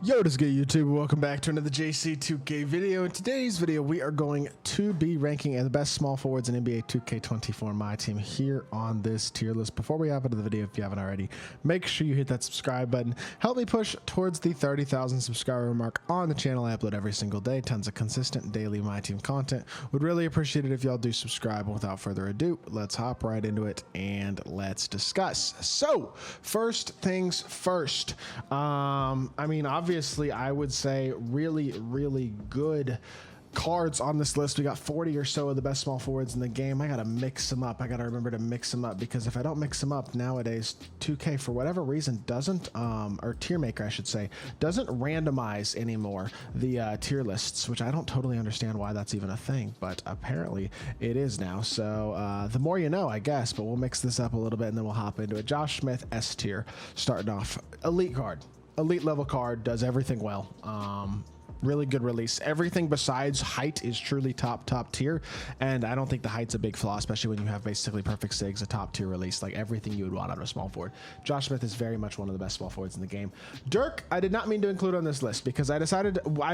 Yo, what is good, YouTube? Welcome back to another JC2K video. In today's video, we are going to be ranking the best small forwards in NBA 2K24 MyTEAM here on this tier list. Before we hop into the video, if you haven't already, make sure you hit that subscribe button. Help me push towards the 30,000 subscriber mark on the channel. I upload every single day, tons of consistent daily MyTEAM content. Would really appreciate it if y'all do subscribe. Without further ado, let's hop right into it and let's discuss. So, first things first. Obviously, I would say really good cards on this list. We got 40 or so of the best small forwards in the game. I gotta mix them up. I gotta remember to mix them up, because if I don't mix them up nowadays, 2K for whatever reason doesn't, or tier maker I should say, doesn't randomize anymore the tier lists, which I don't totally understand why that's even a thing, but apparently it is now. So the more you know, I guess, but we'll mix this up a little bit and then we'll hop into it. Josh Smith, S tier, starting off. Elite card. Elite level card, does everything well. Really good release. Everything besides height is truly top tier, and I don't think the height's a big flaw, especially when you have basically perfect SIGs, a top tier release, like everything you would want out of a small forward. Josh Smith is very much one of the best small forwards in the game. Dirk, I did not mean to include on this list, because I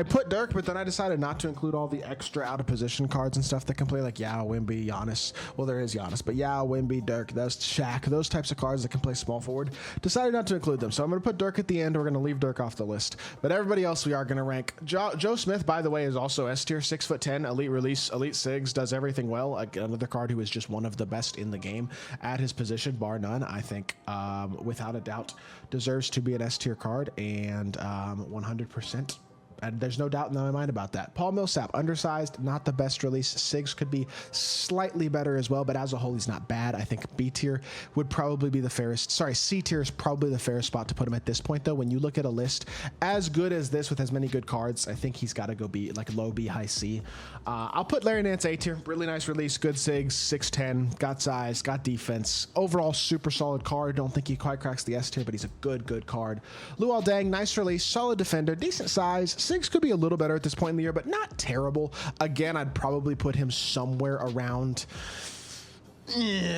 put Dirk, but then I decided not to include all the extra out of position cards and stuff that can play, like Yao, Wemby, Giannis. Well, there is Giannis, but Yao, Wemby, Dirk, those Shaq, those types of cards that can play small forward. Decided not to include them, so I'm going to put Dirk at the end. We're going to leave Dirk off the list, but everybody else we are going to rank. Joe Smith, by the way, is also S tier, 6'10", elite release, elite SIGs, does everything well. Another card who is just one of the best in the game at his position, bar none. I think, without a doubt, deserves to be an S tier card, and 100%. And there's no doubt in my mind about that. Paul Millsap, undersized, not the best release. SIGs could be slightly better as well, but as a whole, he's not bad. I think B tier would probably be the fairest. Sorry, C tier is probably the fairest spot to put him at this point, though. When you look at a list as good as this with as many good cards, I think he's got to go B, like low B, high C. I'll put Larry Nance A tier. Really nice release, good SIGs, 6'10", got size, got defense. Overall, super solid card. Don't think he quite cracks the S tier, but he's a good card. Luol Deng, nice release, solid defender, decent size. SIGs could be a little better at this point in the year, but not terrible. Again, I'd probably put him somewhere around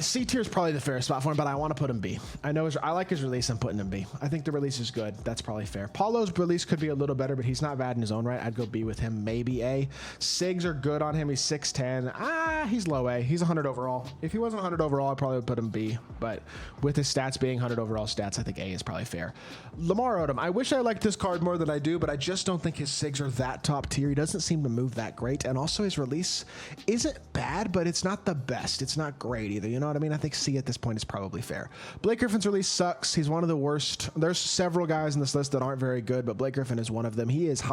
C tier is probably the fairest spot for him, but I want to put him B. I like his release. I'm putting him B. I think the release is good. That's probably fair. Paulo's release could be a little better, but he's not bad in his own right. I'd go B with him, maybe A. SIGs are good on him. He's 6'10". He's low A. He's 100 overall. If he wasn't 100 overall, I probably would put him B, but with his stats being 100 overall stats, I think A is probably fair. Lamar Odom. I wish I liked this card more than I do, but I just don't think his SIGs are that top tier. He doesn't seem to move that great, and also his release isn't bad, but it's not the best. It's not great either. You know what I mean? I think C at this point is probably fair. Blake Griffin's release sucks. He's one of the worst. There's several guys in this list that aren't very good, but Blake Griffin is one of them. He is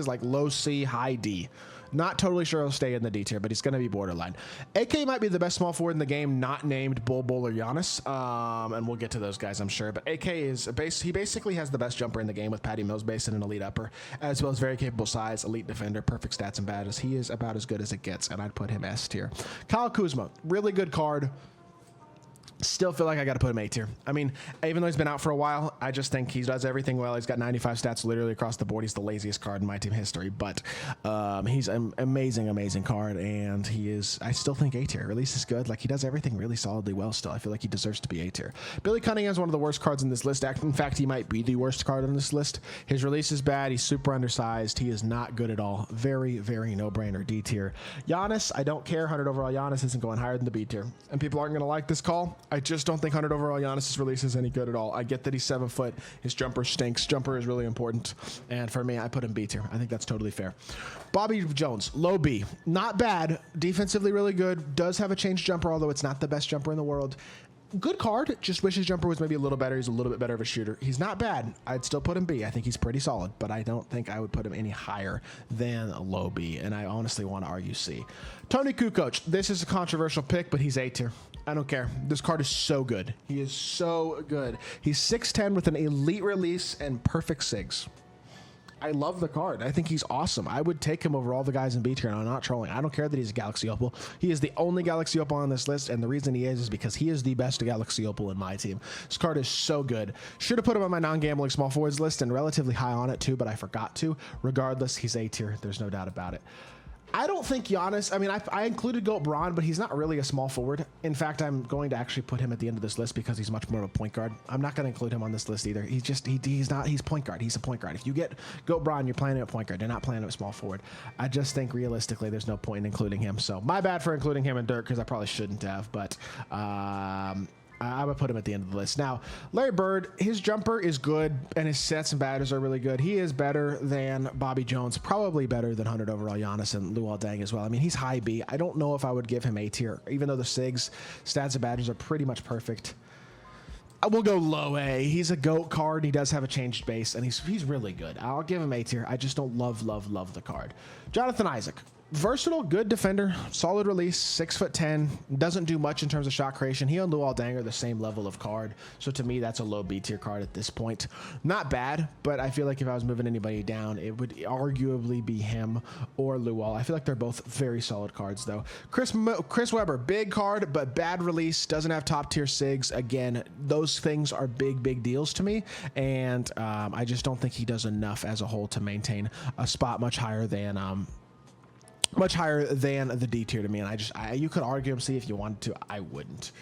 like low C, high D. Not totally sure he'll stay in the D tier, but he's going to be borderline. AK might be the best small forward in the game, not named Bull or Giannis. And we'll get to those guys, I'm sure. But AK is he basically has the best jumper in the game with Patty Mills base and an elite upper, as well as very capable size, elite defender, perfect stats and battles. He is about as good as it gets, and I'd put him S tier. Kyle Kuzma, really good card. Still feel like I got to put him A tier. I mean, even though he's been out for a while, I just think he does everything well. He's got 95 stats literally across the board. He's the laziest card in my team history, but he's an amazing card, and I still think A tier. Release is good. Like, he does everything really solidly well still. I feel like he deserves to be A tier. Billy Cunningham's one of the worst cards in this list. In fact, he might be the worst card on this list. His release is bad. He's super undersized. He is not good at all. Very no-brainer, D tier. Giannis, I don't care. 100 overall Giannis isn't going higher than the B tier, and people aren't going to like this call. I just don't think 100 overall Giannis' release is any good at all. I get that he's 7 foot. His jumper stinks. Jumper is really important. And for me, I put him B tier. I think that's totally fair. Bobby Jones, low B. Not bad. Defensively really good. Does have a changed jumper, although it's not the best jumper in the world. Good card. Just wish his jumper was maybe a little better. He's a little bit better of a shooter. He's not bad. I'd still put him B. I think he's pretty solid, but I don't think I would put him any higher than a low B, and I honestly want to argue C. Tony Kukoc. This is a controversial pick, but he's A tier. I don't care. This card is so good. He is so good. He's 6'10" with an elite release and perfect SIGs. I love the card. I think he's awesome. I would take him over all the guys in B tier, and I'm not trolling. I don't care that he's a Galaxy Opal. He is the only Galaxy Opal on this list, and the reason he is because he is the best Galaxy Opal in my team. This card is so good. Should have put him on my non-gambling small forwards list and relatively high on it too, but I forgot to. Regardless, he's A tier. There's no doubt about it. I don't think Giannis, I mean, I included Goat Braun, but he's not really a small forward. In fact, I'm going to actually put him at the end of this list because he's much more of a point guard. I'm not going to include him on this list either. He's point guard. He's a point guard. If you get Goat Braun, you're playing him at point guard. You're not playing him at small forward. I just think realistically, there's no point in including him. So my bad for including him in Dirk because I probably shouldn't have, but I would put him at the end of the list. Now, Larry Bird, his jumper is good, and his sets and batters are really good. He is better than Bobby Jones, probably better than 100 overall Giannis and Luol Deng as well. I mean, he's high B. I don't know if I would give him A tier, even though the SIGs, stats, and batters are pretty much perfect. I will go low A. He's a GOAT card. He does have a changed base, and he's really good. I'll give him A tier. I just don't love the card. Jonathan Isaac. Versatile, good defender, solid release, 6'10", doesn't do much in terms of shot creation. He and Luol Deng are the same level of card, so to me, that's a low B tier card at this point. Not bad, but I feel like if I was moving anybody down, it would arguably be him or Luol. I feel like they're both very solid cards, though. Chris Webber, big card, but bad release, doesn't have top tier SIGs. Again, those things are big deals to me, and I just don't think he does enough as a whole to maintain a spot much higher than the D tier to me, and you could argue him C if you wanted to. I wouldn't.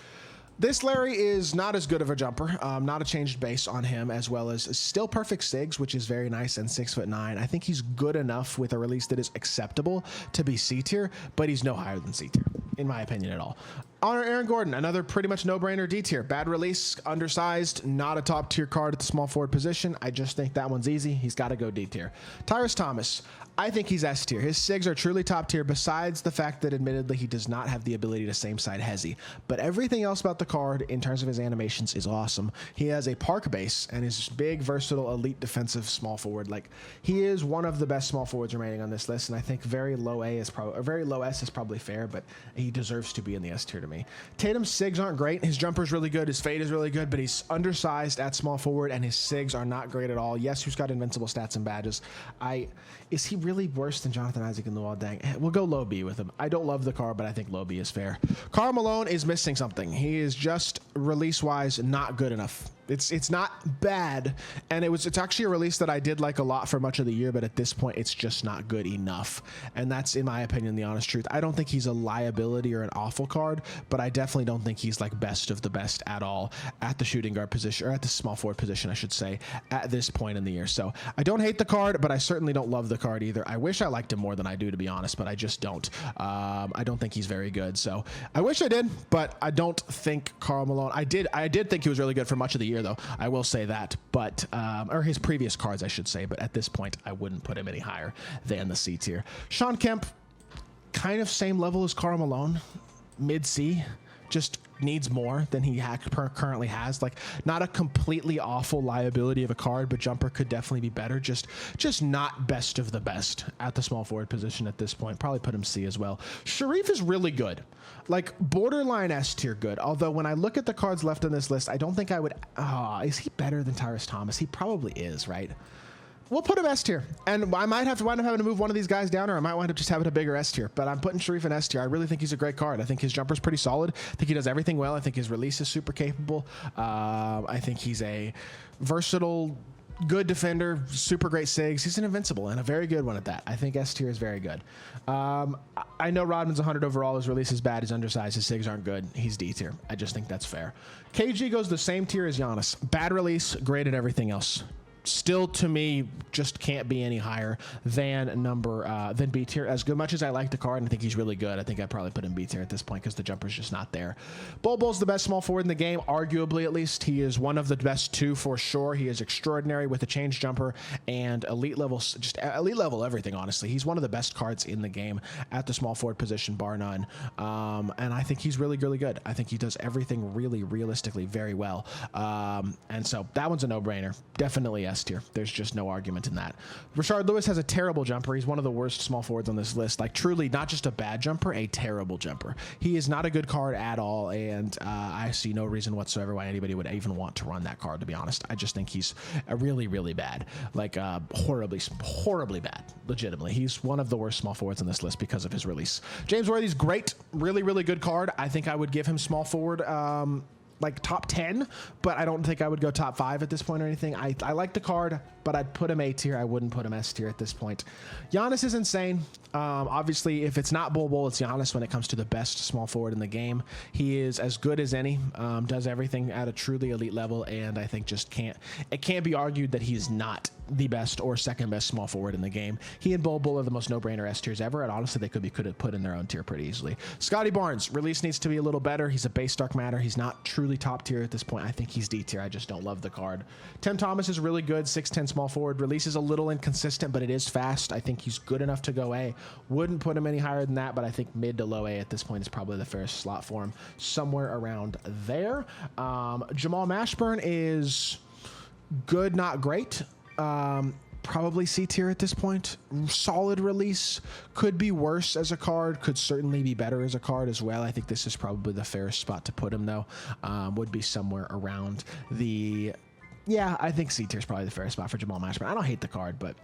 This Larry is not as good of a jumper, not a changed base on him, as well as still perfect SIGs, which is very nice, and 6'9". I think he's good enough with a release that is acceptable to be C tier, but he's no higher than C tier, in my opinion at all. Honor Aaron Gordon, another pretty much no-brainer D tier. Bad release, undersized, not a top tier card at the small forward position. I just think that one's easy. He's got to go D tier. Tyrus Thomas, I think he's S tier. His SIGs are truly top tier, besides the fact that admittedly he does not have the ability to same side hezzy. But everything else about the card in terms of his animations is awesome. He has a park base and is big, versatile, elite defensive small forward. Like, he is one of the best small forwards remaining on this list, and I think very low A is probably, or very low S is probably fair, but he deserves to be in the S tier to me. Tatum's SIGs aren't great. His jumper's really good. His fade is really good, but he's undersized at small forward, and his SIGs are not great at all. Yes, he's got invincible stats and badges. Is he really worse than Jonathan Isaac and Luol Deng? We'll go low B with him. I don't love the card, but I think low B is fair. Karl Malone is missing something. He is just release-wise not good enough. It's not bad, and it's actually a release that I did like a lot for much of the year, but at this point, it's just not good enough, and that's, in my opinion, the honest truth. I don't think he's a liability or an awful card, but I definitely don't think he's like best of the best at all at the shooting guard position, or at the small forward position, I should say, at this point in the year. So I don't hate the card, but I certainly don't love the card either. I wish I liked him more than I do, to be honest, but I just don't. I don't think he's very good, so I wish I did, but I don't think Karl Malone. I did think he was really good for much of the year, though. I will say that, but or his previous cards, I should say, but at this point, I wouldn't put him any higher than the C tier. Sean Kemp, kind of same level as Karl Malone, mid C, just needs more than he currently has. Like, not a completely awful liability of a card, but jumper could definitely be better. Just not best of the best at the small forward position at this point. Probably put him C as well. Sharif is really good, like borderline S tier good. Although when I look at the cards left on this list, I don't think I would. Is he better than Tyrus Thomas? He probably is, right? We'll put him S tier, and I might have to wind up having to move one of these guys down, or I might wind up just having a bigger S tier, but I'm putting Sharif in S tier. I really think he's a great card. I think his jumper's pretty solid. I think he does everything well. I think his release is super capable. I think he's a versatile, good defender, super great SIGs. He's an invincible, and a very good one at that. I think S tier is very good. I know Rodman's 100 overall. His release is bad. He's undersized. His SIGs aren't good. He's D tier. I just think that's fair. KG goes the same tier as Giannis. Bad release, great at everything else. Still, to me, just can't be any higher than than B tier. As much as I like the card and I think he's really good, I think I'd probably put him B tier at this point because the jumper's just not there. Bol Bol's the best small forward in the game, arguably at least. He is one of the best two for sure. He is extraordinary with a change jumper and elite level, just elite level everything, honestly. He's one of the best cards in the game at the small forward position, bar none. And I think he's really good. I think he does everything really realistically very well. And so that one's a no-brainer. Definitely S tier. There's just no argument in that. Rashard Lewis has a terrible jumper. He's one of the worst small forwards on this list. Like, truly, not just a bad jumper, a terrible jumper. He is not a good card at all, and I see no reason whatsoever why anybody would even want to run that card, to be honest. I just think he's really bad. Like, horribly bad, legitimately. He's one of the worst small forwards on this list because of his release. James Worthy's great, really good card. I think I would give him small forward like top 10, but I don't think I would go top 5 at this point or anything. I like the card, but I'd put him A tier. I wouldn't put him S tier at this point. Giannis is insane. Obviously, if it's not Bol, it's Giannis when it comes to the best small forward in the game. He is as good as any, does everything at a truly elite level, and I think it can't be argued that he's not the best or second best small forward in the game. He and Bol are the most no-brainer S tiers ever, and honestly, they could have put in their own tier pretty easily. Scotty Barnes, release needs to be a little better. He's a base dark matter. He's not truly top tier at this point. I think he's D tier. I just don't love the card. Tim Thomas is really good, 6'10 small forward. Release is a little inconsistent, but it is fast. I think he's good enough to go A. Wouldn't put him any higher than that, but I think mid to low A at this point is probably the fairest slot for him, somewhere around there. Jamal Mashburn is good, not great. Probably C tier at this point. Solid release. Could be worse as a card. Could certainly be better as a card as well. I think this is probably the fairest spot to put him, though. Would be somewhere around the... Yeah, I think C tier is probably the fairest spot for Jamal Mashburn. I don't hate the card, but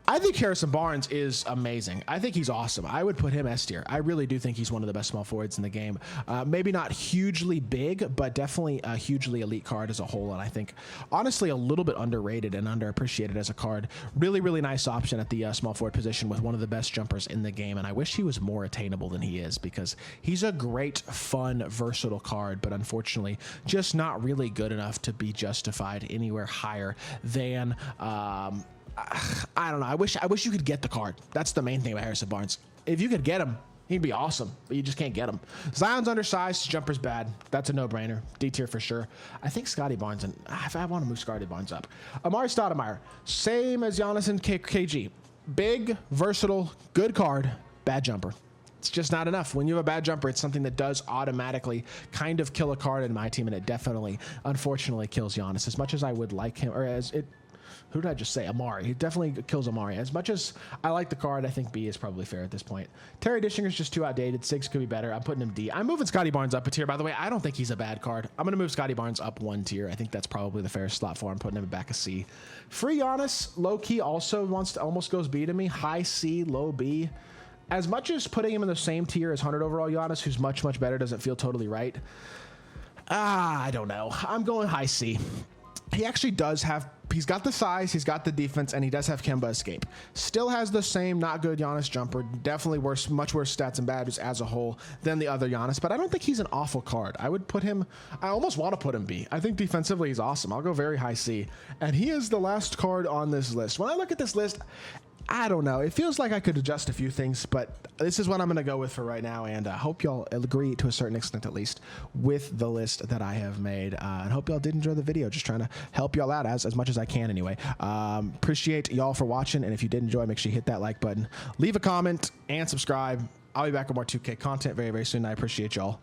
I think Harrison Barnes is amazing. I think he's awesome. I would put him S tier. I really do think he's one of the best small forwards in the game. Maybe not hugely big, but definitely a hugely elite card as a whole. And I think, honestly, a little bit underrated and underappreciated as a card. Really, really nice option at the small forward position with one of the best jumpers in the game. And I wish he was more attainable than he is, because he's a great, fun, versatile card, but unfortunately, just not really good enough to be justified anywhere higher than I don't know. I wish you could get the card. That's the main thing about Harrison Barnes. If you could get him, he'd be awesome, but you just can't get him. Zion's undersized, his jumper's bad. That's a no-brainer. D tier for sure. I think Scotty Barnes, and if I want to move Scotty Barnes up. Amari Stoudemire, same as Giannis and KG. Big, versatile, good card, bad jumper. It's just not enough. When you have a bad jumper, it's something that does automatically kind of kill a card in my team, and it definitely, unfortunately, kills Giannis. As much as I would like him, or as it... Who did I just say? Amari. He definitely kills Amari. As much as I like the card, I think B is probably fair at this point. Terry Dishinger's just too outdated. Sigs could be better. I'm putting him D. I'm moving Scotty Barnes up a tier, by the way. I don't think he's a bad card. I'm going to move Scotty Barnes up 1 tier. I think that's probably the fairest slot for him. I'm putting him back a C. Free Giannis, low-key, also almost goes B to me. High C, low B. As much as putting him in the same tier as 100 overall Giannis, who's much, much better, doesn't feel totally right. I don't know. I'm going high C. He actually does have... He's got the size, he's got the defense, and he does have Kemba escape. Still has the same not good Giannis jumper. Definitely worse, much worse stats and badges as a whole than the other Giannis, but I don't think he's an awful card. I would put him... I almost want to put him B. I think defensively he's awesome. I'll go very high C. And he is the last card on this list. When I look at this list... I don't know. It feels like I could adjust a few things, but this is what I'm going to go with for right now, and I hope y'all agree to a certain extent, at least, with the list that I have made, and hope y'all did enjoy the video. Just trying to help y'all out as much as I can anyway. Appreciate y'all for watching, and if you did enjoy, make sure you hit that like button, leave a comment, and subscribe. I'll be back with more 2K content very, very soon. I appreciate y'all.